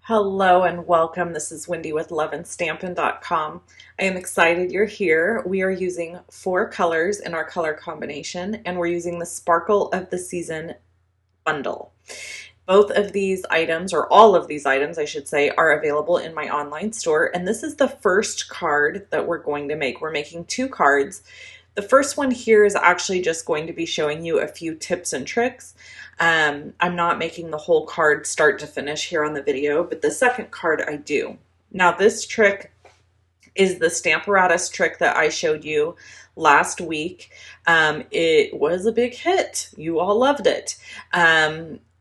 Hello and welcome. This is Wendy with loveandstampin.com. I am excited you're here. We are using 4 colors in our color combination, and we're using the Sparkle of the Season bundle. Both of these items, or all of these items, I should say, are available in my online store. And this is the first card that we're going to make. We're making 2 cards. The first one here is actually just going to be showing you a few tips and tricks. I'm not making the whole card start to finish here on the video, but the second card I do. Now this trick is the Stamparatus trick that I showed you last week. It was a big hit. You all loved it.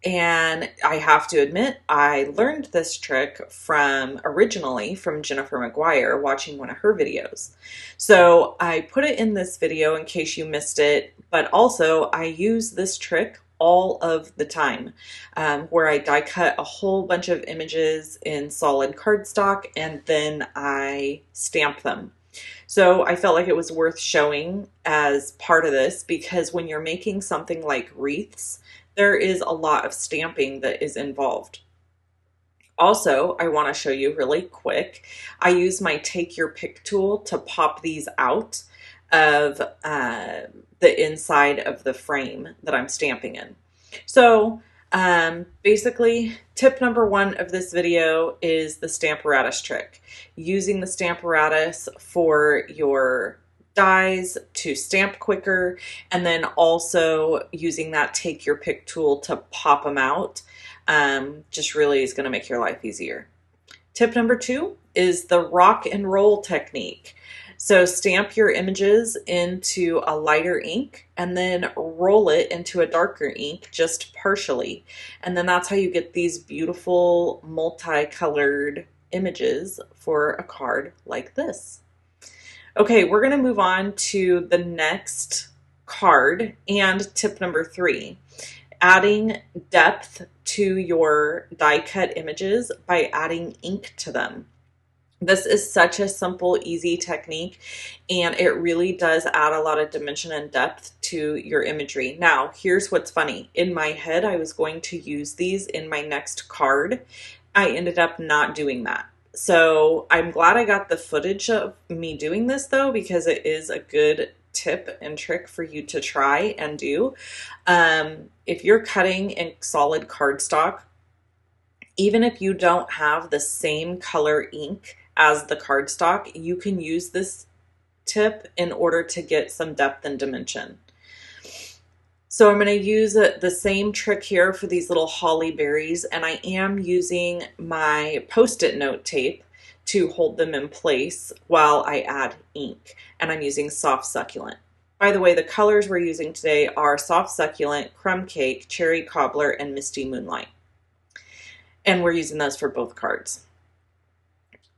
And I have to admit, I learned this trick originally from Jennifer McGuire, watching one of her videos. So I put it in this video in case you missed it, but also I use this trick all of the time, where I die cut a whole bunch of images in solid cardstock and then I stamp them. So I felt like it was worth showing as part of this, because when you're making something like wreaths, there is a lot of stamping that is involved. Also, I want to show you really quick, I use my Take Your Pick tool to pop these out of the inside of the frame that I'm stamping in. So basically, tip number 1 of this video is the Stamparatus trick. Using the Stamparatus for your dies to stamp quicker, and then also using that Take Your Pick tool to pop them out just really is going to make your life easier. Tip number 2 is the rock and roll technique. So stamp your images into a lighter ink and then roll it into a darker ink just partially. And then that's how you get these beautiful multicolored images for a card like this. Okay, we're going to move on to the next card and tip number 3. Adding depth to your die cut images by adding ink to them. This is such a simple, easy technique, and it really does add a lot of dimension and depth to your imagery. Now, here's what's funny. In my head, I was going to use these in my next card. I ended up not doing that. So I'm glad I got the footage of me doing this, though, because it is a good tip and trick for you to try and do. If you're cutting in solid cardstock, even if you don't have the same color ink as the cardstock, you can use this tip in order to get some depth and dimension. So I'm going to use the same trick here for these little holly berries, and I am using my Post-it note tape to hold them in place while I add ink, and I'm using Soft Succulent. By the way, the colors we're using today are Soft Succulent, Crumb Cake, Cherry Cobbler, and Misty Moonlight. And we're using those for both cards.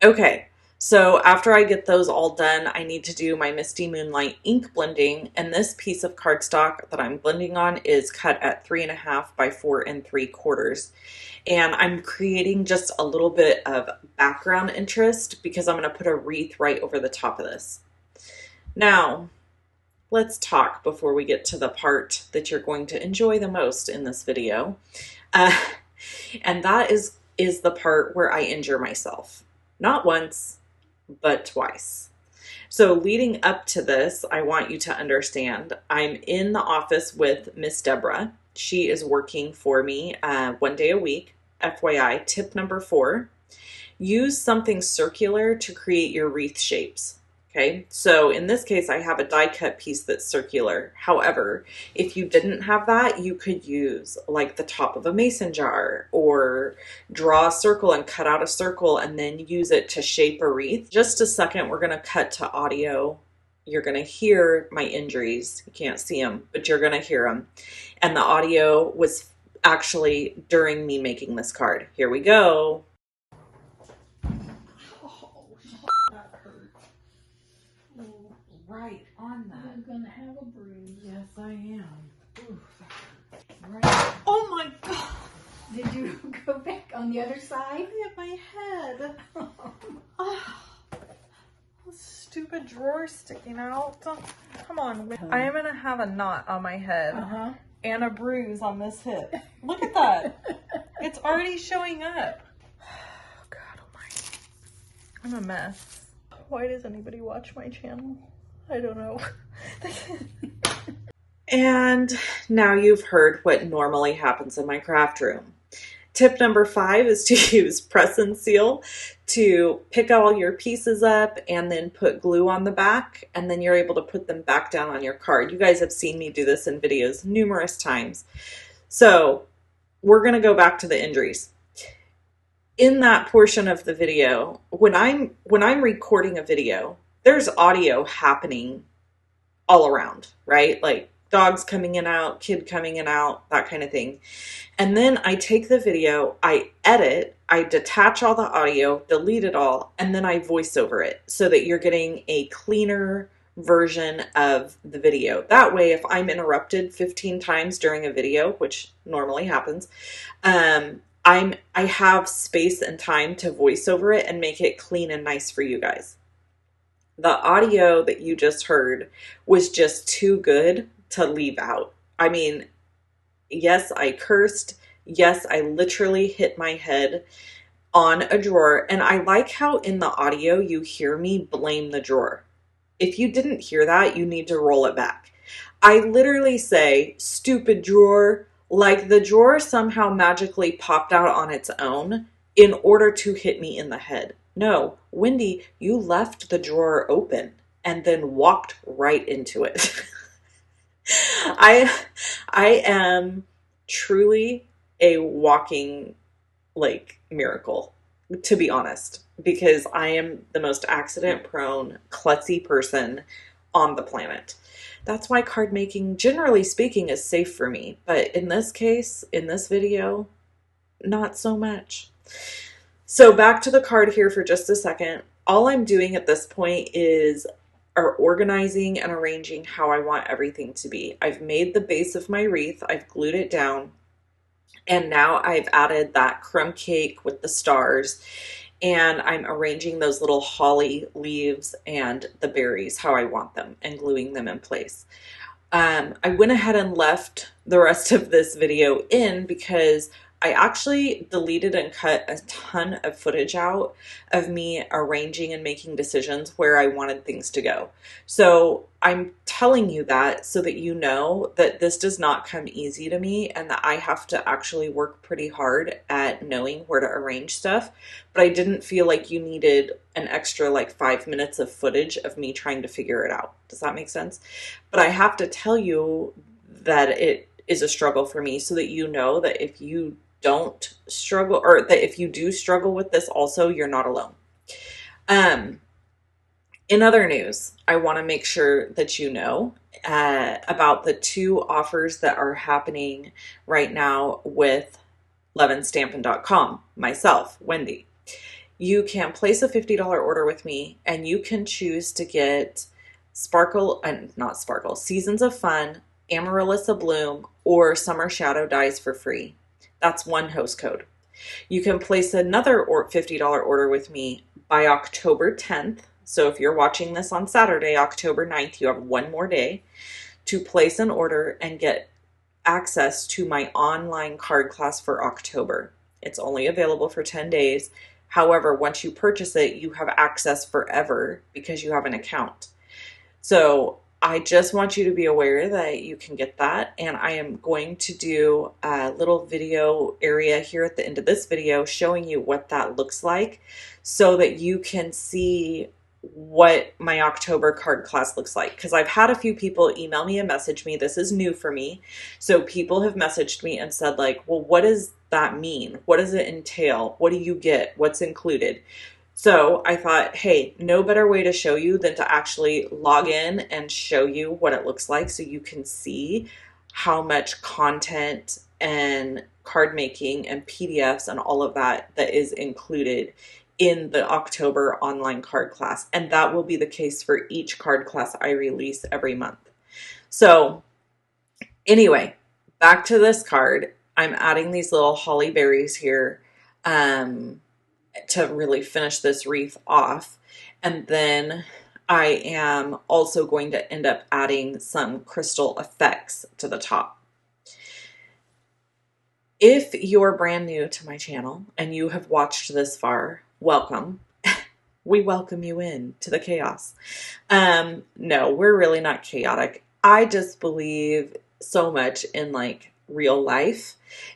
Okay, so after I get those all done, I need to do my Misty Moonlight ink blending, and this piece of cardstock that I'm blending on is cut at 3.5 by 4 3/4. And I'm creating just a little bit of background interest because I'm going to put a wreath right over the top of this. Now, let's talk before we get to the part that you're going to enjoy the most in this video. And that is the part where I injure myself. Not once, but twice. So leading up to this, I want you to understand, I'm in the office with Miss Deborah. She is working for me 1 day a week. FYI, tip number 4, use something circular to create your wreath shapes. Okay, so in this case, I have a die cut piece that's circular. However, if you didn't have that, you could use like the top of a mason jar, or draw a circle and cut out a circle and then use it to shape a wreath. Just a second, we're going to cut to audio. You're going to hear my injuries. You can't see them, but you're going to hear them. And the audio was actually during me making this card. Here we go. Right on that. You're gonna have a bruise. Yes, I am. Ooh. Right. Oh my God. Did you go back on the other side? I hit my head. Oh, stupid drawer sticking out. Come on. I am going to have a knot on my head. and a bruise on this hip. Look at that. It's already showing up. Oh, God almighty. I'm a mess. Why does anybody watch my channel? I don't know. And now you've heard what normally happens in my craft room. Tip number 5 is to use press and seal to pick all your pieces up and then put glue on the back, and then you're able to put them back down on your card. You guys have seen me do this in videos numerous times. So we're going to go back to the injuries. In that portion of the video, when I'm recording a video, there's audio happening all around, right? Like dogs coming in and out, kid coming in and out, that kind of thing. And then I take the video, I edit, I detach all the audio, delete it all, and then I voice over it so that you're getting a cleaner version of the video. That way, if I'm interrupted 15 times during a video, which normally happens, I have space and time to voice over it and make it clean and nice for you guys. The audio that you just heard was just too good to leave out. I mean, yes, I cursed. Yes, I literally hit my head on a drawer. And I like how in the audio you hear me blame the drawer. If you didn't hear that, you need to roll it back. I literally say, stupid drawer, like the drawer somehow magically popped out on its own in order to hit me in the head. No, Wendy, you left the drawer open and then walked right into it. I am truly a walking miracle, to be honest, because I am the most accident prone, klutzy person on the planet. That's why card making, generally speaking, is safe for me. But in this case, in this video, not so much. So back to the card here for just a second. All I'm doing at this point is organizing and arranging how I want everything to be. I've made the base of my wreath. I've glued it down. And now I've added that crumb cake with the stars. And I'm arranging those little holly leaves and the berries how I want them and gluing them in place. I went ahead and left the rest of this video in because I actually deleted and cut a ton of footage out of me arranging and making decisions where I wanted things to go. So I'm telling you that so that you know that this does not come easy to me and that I have to actually work pretty hard at knowing where to arrange stuff. But I didn't feel like you needed an extra 5 minutes of footage of me trying to figure it out. Does that make sense? But I have to tell you that it is a struggle for me so that you know that if you don't struggle, or that if you do struggle with this also, you're not alone. In other news, I want to make sure that you know about the 2 offers that are happening right now with loveandstampin.com, myself, Wendy. You can place a $50 order with me and you can choose to get Seasons of Fun, Amaryllis Bloom, or Summer Shadow Dies for free. That's one host code. You can place another $50 order with me by October 10th. So if you're watching this on Saturday, October 9th, you have one more day to place an order and get access to my online card class for October. It's only available for 10 days. However, once you purchase it, you have access forever because you have an account. So I just want you to be aware that you can get that, and I am going to do a little video area here at the end of this video showing you what that looks like so that you can see what my October card class looks like. Because I've had a few people email me and message me. This is new for me. So people have messaged me and said well, what does that mean? What does it entail? What do you get? What's included? So I thought, hey, no better way to show you than to actually log in and show you what it looks like so you can see how much content and card making and PDFs and all of that is included in the October online card class. And that will be the case for each card class I release every month. So anyway, back to this card. I'm adding these little holly berries here to really finish this wreath off. And then I am also going to end up adding some crystal effects to the top. If you're brand new to my channel and you have watched this far, welcome. We welcome you in to the chaos. No, we're really not chaotic. I just believe so much in like real life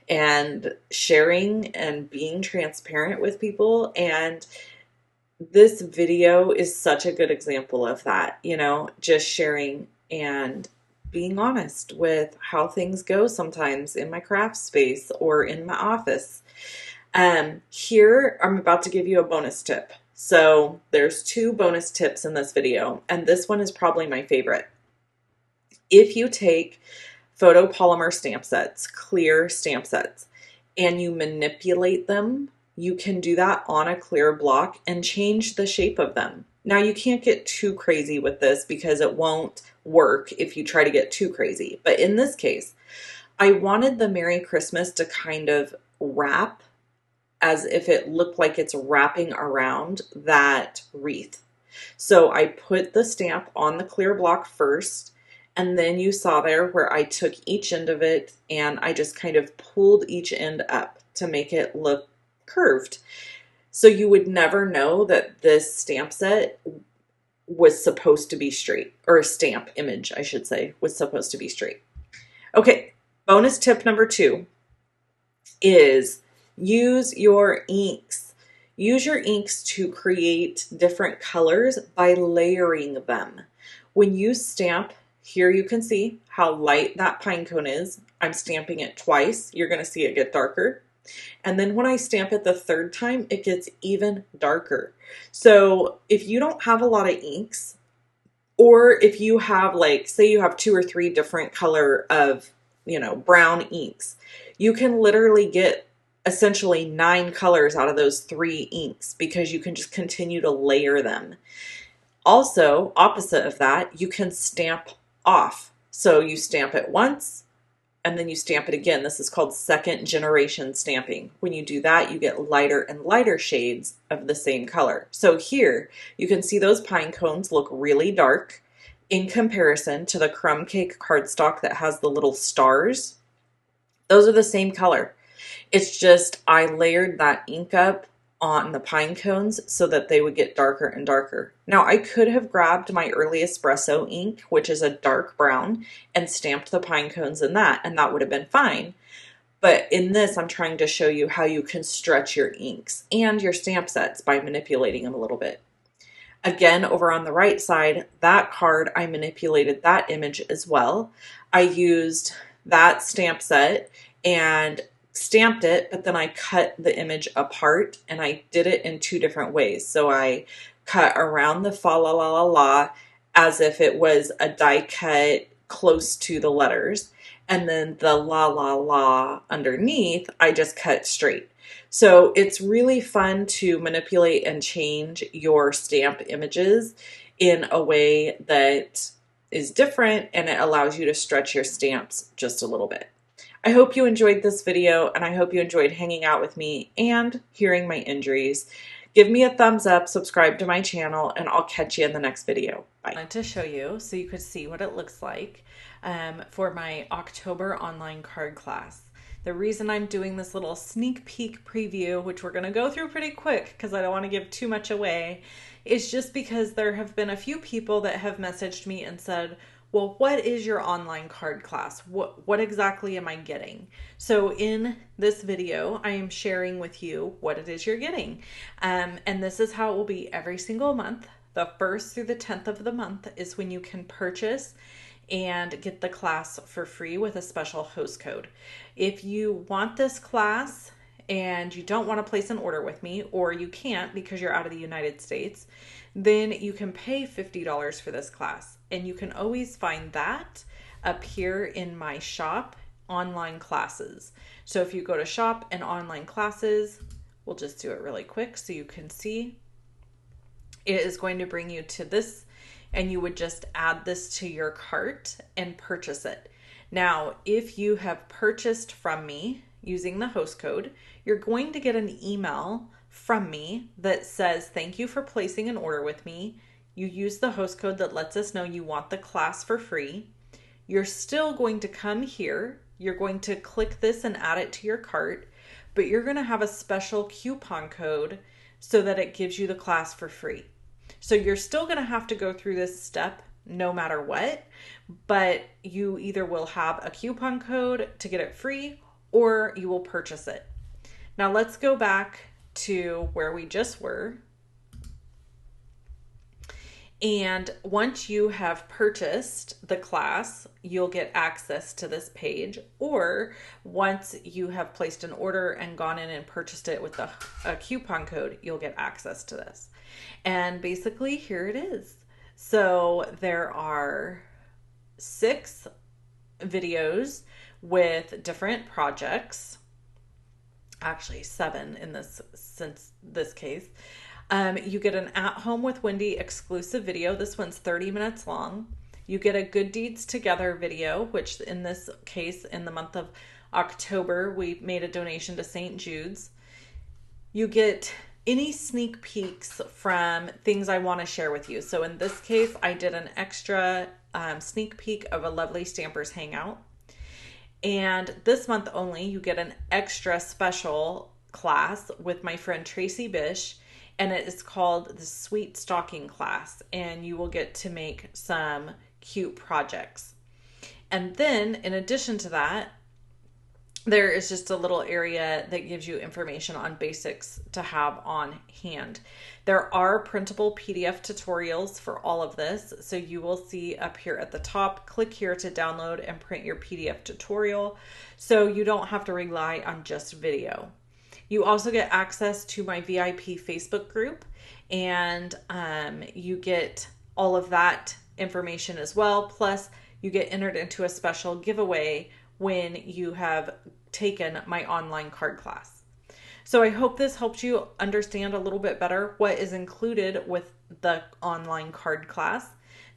and sharing and being transparent with people. And this video is such a good example of that, just sharing and being honest with how things go sometimes in my craft space or in my office. Here, I'm about to give you a bonus tip. So there's 2 bonus tips in this video, and this one is probably my favorite. If you take photopolymer stamp sets, clear stamp sets, and you manipulate them, you can do that on a clear block and change the shape of them. Now, you can't get too crazy with this because it won't work if you try to get too crazy. But in this case, I wanted the Merry Christmas to kind of wrap as if it looked like it's wrapping around that wreath. So I put the stamp on the clear block first, and then you saw there where I took each end of it and I just kind of pulled each end up to make it look curved. So you would never know that this stamp set was supposed to be straight, or a stamp image, I should say, was supposed to be straight. Okay, bonus tip number 2 is use your inks. Use your inks to create different colors by layering them. When you stamp, here you can see how light that pine cone is. I'm stamping it twice. You're going to see it get darker. And then when I stamp it the 3rd time, it gets even darker. So if you don't have a lot of inks, or if you have like, say you have 2 or 3 different color of, brown inks, you can literally get essentially 9 colors out of those 3 inks because you can just continue to layer them. Also, opposite of that, you can stamp off. So you stamp it once and then you stamp it again. This is called 2nd generation stamping. When you do that, you get lighter and lighter shades of the same color. So here you can see those pine cones look really dark in comparison to the crumb cake cardstock that has the little stars. Those are the same color. It's just I layered that ink up on the pine cones so that they would get darker and darker. Now, I could have grabbed my early espresso ink, which is a dark brown, and stamped the pine cones in that, and that would have been fine. But in this, I'm trying to show you how you can stretch your inks and your stamp sets by manipulating them a little bit. Again, over on the right side, that card, I manipulated that image as well. I used that stamp set and stamped it, but then I cut the image apart and I did it in 2 different ways. So I cut around the fa la la la la as if it was a die cut close to the letters. And then the la la la underneath, I just cut straight. So it's really fun to manipulate and change your stamp images in a way that is different, and it allows you to stretch your stamps just a little bit. I hope you enjoyed this video, and I hope you enjoyed hanging out with me and hearing my injuries. Give me a thumbs up, subscribe to my channel, and I'll catch you in the next video. Bye. I wanted to show you so you could see what it looks like for my October online card class. The reason I'm doing this little sneak peek preview, which we're going to go through pretty quick because I don't want to give too much away, is just because there have been a few people that have messaged me and said, well, what is your online card class? What exactly am I getting? So in this video, I am sharing with you what it is you're getting. And this is how it will be every single month. The 1st through the 10th of the month is when you can purchase and get the class for free with a special host code. If you want this class and you don't want to place an order with me, or you can't because you're out of the United States, then you can pay $50 for this class. And you can always find that up here in my shop, online classes. So if you go to shop and online classes, we'll just do it really quick so you can see. It is going to bring you to this, and you would just add this to your cart and purchase it. Now, if you have purchased from me using the host code, you're going to get an email from me that says, thank you for placing an order with me. You use the host code that lets us know you want the class for free. You're still going to come here. You're going to click this and add it to your cart, but you're going to have a special coupon code so that it gives you the class for free. So you're still going to have to go through this step no matter what, but you either will have a coupon code to get it free or you will purchase it. Now let's go back to where we just were. And once you have purchased the class, you'll get access to this page. Or once you have placed an order and gone in and purchased it with a coupon code, you'll get access to this. And basically, here it is. So there are 6 videos with different projects. Actually, 7 in this case. You get an At Home with Wendy exclusive video. This one's 30 minutes long. You get a Good Deeds Together video, which in this case, in the month of October, we made a donation to St. Jude's. You get any sneak peeks from things I want to share with you. So in this case, I did an extra sneak peek of a Lovely Stampers Hangout. And this month only, you get an extra special class with my friend Tracy Bish, and it is called the Sweet Stocking class, and you will get to make some cute projects. And then in addition to that, there is just a little area that gives you information on basics to have on hand. There are printable PDF tutorials for all of this. So you will see up here at the top, click here to download and print your PDF tutorial. So you don't have to rely on just video. You also get access to my VIP Facebook group, and you get all of that information as well. Plus, you get entered into a special giveaway when you have taken my online card class. So I hope this helps you understand a little bit better what is included with the online card class.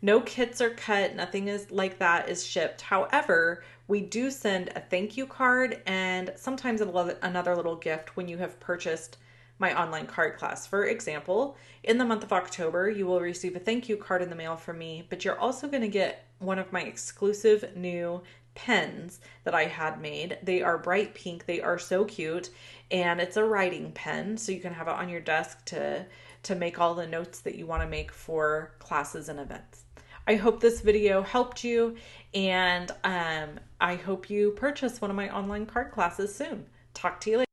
No kits are cut, nothing is like that is shipped. However, we do send a thank you card and sometimes another little gift when you have purchased my online card class. For example, in the month of October, you will receive a thank you card in the mail from me, but you're also going to get one of my exclusive new pens that I had made. They are bright pink. They are so cute. And it's a writing pen, so you can have it on your desk to make all the notes that you want to make for classes and events. I hope this video helped you, and I hope you purchase one of my online card classes soon. Talk to you later.